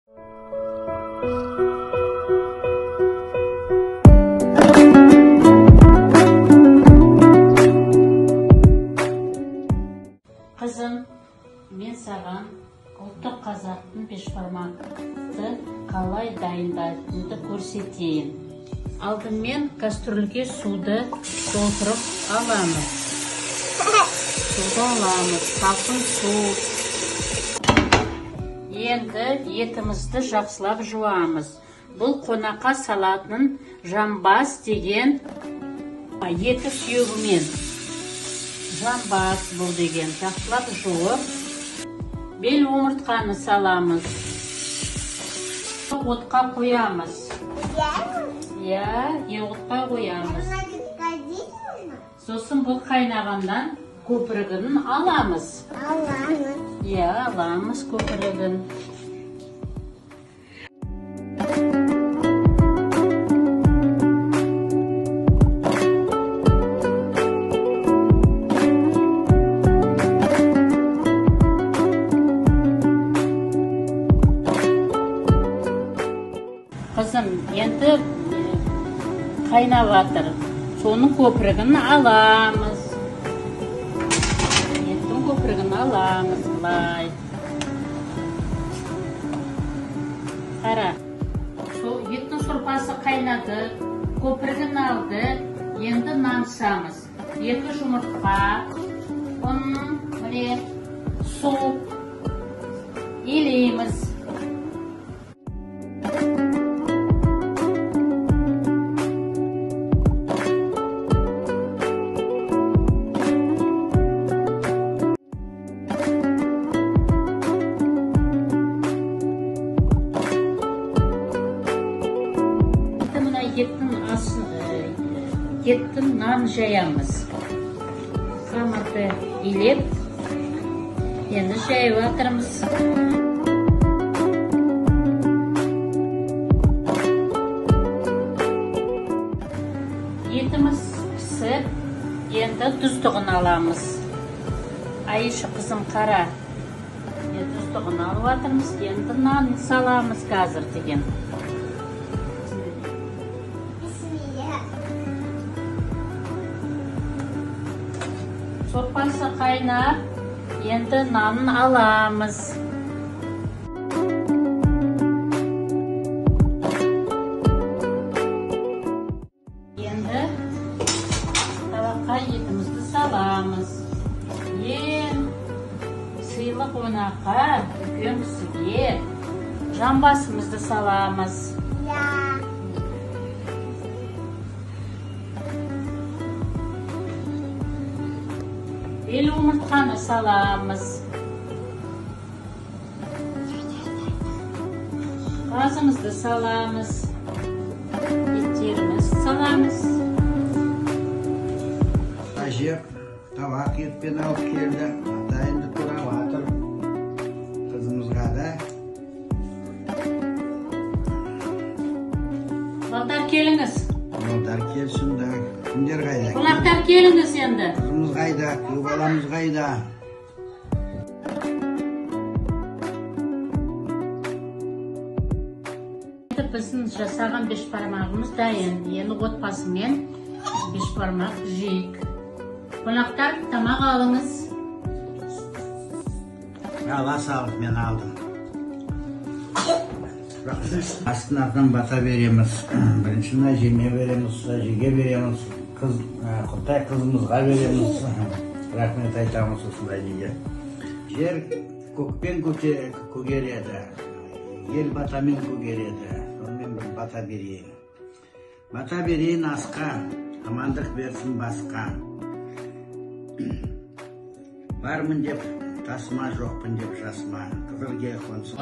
Kızım, men саған ұлттық қазақтың бешбармақты қалай дайындайтынды көрсетейін. Алдымен кастрюльге суды толтырып аламыз. Суды аламыз, салқын су. Енді етімізді жақсылап жуамыз. Бұл қонаққа салатын жамбас деген еті сүйегімен. Жамбас бұл деген жақсылап жуып, бел омыртқаны саламыз. Отқа қоямыз. Отқа қоямыз. Сосын бұл қайнағандан көпірігін аламыз. Аламыз көпірігін. Қызым, енді қайнап жатыр. Соның көпірігін аламыз. Еттің көпірігін аламыз, былай. Қара. Еттің сорпасы қайнады, көпірігін алды. Енді нан пісамыз. 2 жұмыртқа, ұн, су илейміз. Еттің нан жаямыз. Қамырды илеп, енді жайып жатырмыз. Етіміз пісіп, енді тұздығын аламыз. Айшы қызым қара. Тұздығын алып жатырмыз, енді нан саламыз қазір деген. Сорпасы қайнап, енді нанын аламыз. Енді табаққа етімізді саламыз. Сыйлы қонаққа, үлкен кісіге жамбасымызды саламыз. Бел омыртқаны саламыз. Қазымызды саламыз. Еттерімізді саламыз. Әжеп табақ етпен алып келді. Дайынды тұрап атыр. Қызымызға да. Балдар келіңіз. Балдар келсін да. Кімдер қайда? Қонақтар келіңіз енді. Қызымыз қайда? Күйеу баламыз қайда? Біздің жасаған бешбармағымыз дайын. Енді отбасымен бешбармақ жейік. Қонақтар, тамақ алыңыз. Ала салып мен алдым. Астын бата береміз. Біріншіні әжеме береміз, әжеге береміз. Құттай қызымызға береміз. Рахмет айтамыз осындай неге. Жер көкпен көгереді. Ел батамен көгереді. Сонымен бір бата берейін. Бата берейін асқа, амандық берсін басқа. Бармын деп тасыма, жоқпын деп жасыма. Қызырге қонсын.